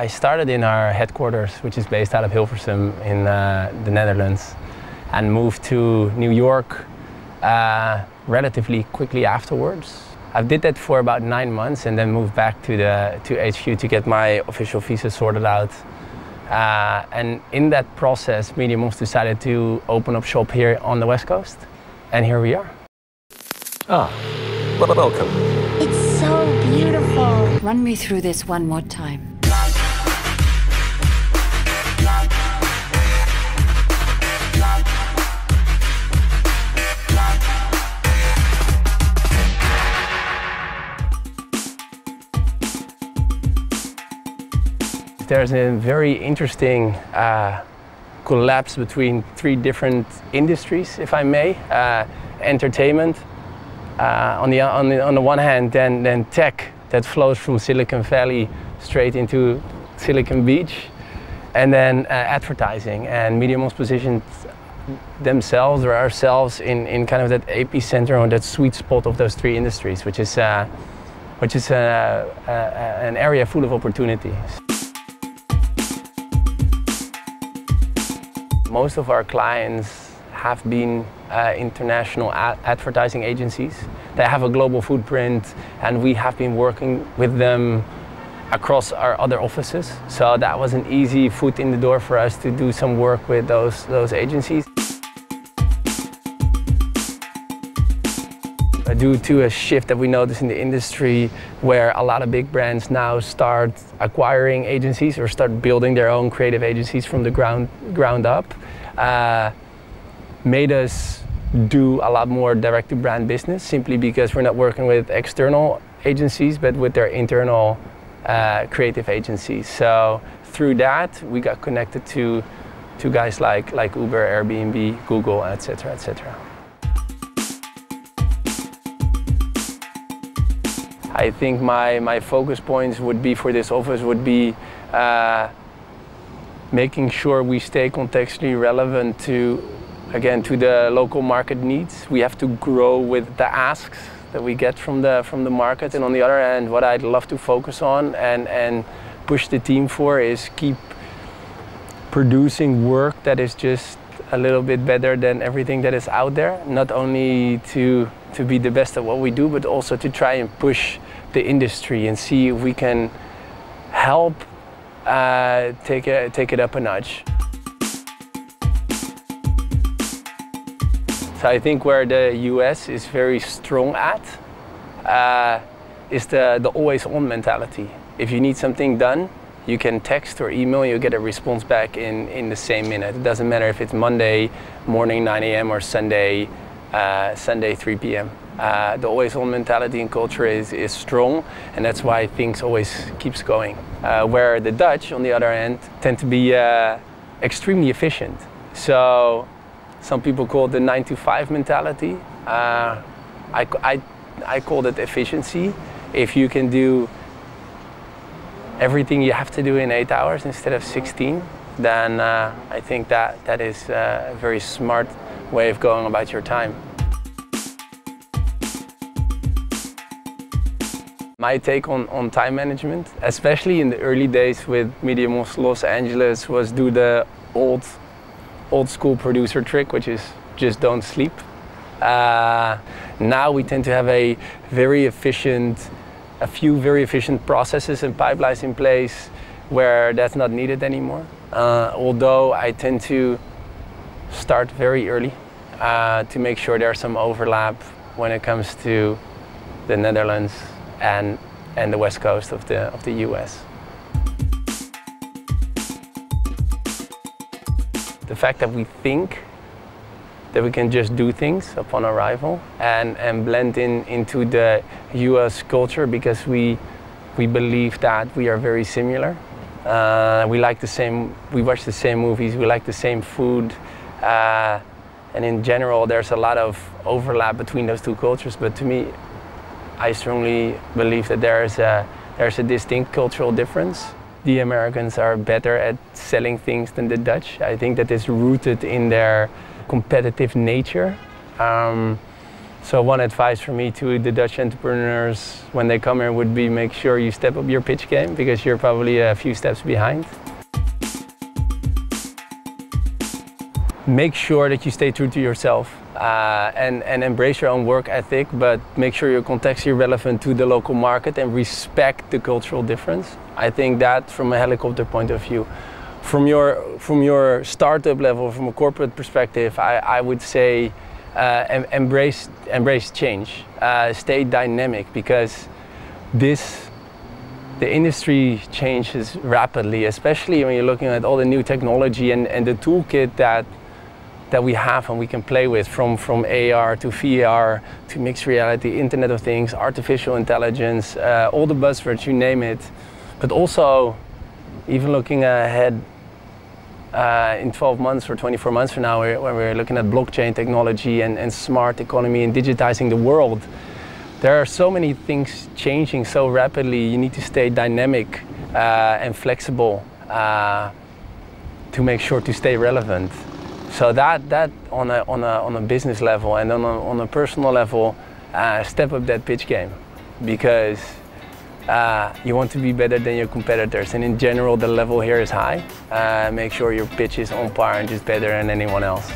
I started in our headquarters, which is based out of Hilversum in the Netherlands, and moved to New York relatively quickly afterwards. I did that for about 9 months and then moved back to HQ to get my official visa sorted out. And in that process, Media Monks decided to open up shop here on the West Coast, and here we are. Welcome. It's so beautiful. Run me through this one more time. There's a very interesting collapse between 3 different industries, if I may. Entertainment, on the one hand, then tech that flows from Silicon Valley straight into Silicon Beach, and then advertising. And Media Monks positioned themselves or ourselves in kind of that epicenter or that sweet spot of those 3 industries, which is an area full of opportunities. Most of our clients have been international advertising agencies. They have a global footprint, and we have been working with them across our other offices. So that was an easy foot in the door for us to do some work with those agencies. Due to a shift that we notice in the industry where a lot of big brands now start acquiring agencies or start building their own creative agencies from the ground up, made us do a lot more direct-to-brand business, simply because we're not working with external agencies but with their internal creative agencies. So through that we got connected to guys like Uber, Airbnb, Google, etc., etc. I think my focus points would be for this office would be making sure we stay contextually relevant to the local market needs. We have to grow with the asks that we get from the market. And on the other hand, what I'd love to focus on and push the team for is keep producing work that is just a little bit better than everything that is out there. Not only to be the best at what we do, but also to try and push the industry and see if we can help take it up a notch. So I think where the US is very strong at is the always-on mentality. If you need something done, you can text or email, you get a response back in the same minute. It doesn't matter if it's Monday morning 9 a.m. or Sunday 3 p.m. The always-on mentality and culture is strong, and that's why things always keeps going. Where the Dutch, on the other hand, tend to be extremely efficient. So some people call it the 9-to-5 mentality. I call it efficiency. If you can do everything you have to do in 8 hours instead of 16, then I think that is a very smart way of going about your time. My take on time management, especially in the early days with Media Monks Los Angeles, was do the old school producer trick, which is just don't sleep. Now we tend to have a few very efficient processes and pipelines in place where that's not needed anymore. Although I tend to start very early to make sure there's some overlap when it comes to the Netherlands and the West Coast of the US. The fact that we think that we can just do things upon arrival and blend into the US culture because we believe that we are very similar. We watch the same movies, we like the same food, and in general there's a lot of overlap between those 2 cultures, but to me I strongly believe that there's a distinct cultural difference. The Americans are better at selling things than the Dutch. I think that is rooted in their competitive nature. So one advice from me to the Dutch entrepreneurs when they come here would be make sure you step up your pitch game, because you're probably a few steps behind. Make sure that you stay true to yourself and embrace your own work ethic, but make sure you're contextually relevant to the local market and respect the cultural difference. I think that from a helicopter point of view. From your startup level, from a corporate perspective, I would say embrace change, stay dynamic, because the industry changes rapidly, especially when you're looking at all the new technology and the toolkit that we have and we can play with, from AR to VR to mixed reality, Internet of Things, artificial intelligence, all the buzzwords, you name it. But also, even looking ahead in 12 months or 24 months from now, when we're looking at blockchain technology and smart economy and digitizing the world, there are so many things changing so rapidly. You need to stay dynamic and flexible to make sure to stay relevant. So that on a business level, and then on a personal level, step up that pitch game, because you want to be better than your competitors, and in general the level here is high. Make sure your pitch is on par and just better than anyone else.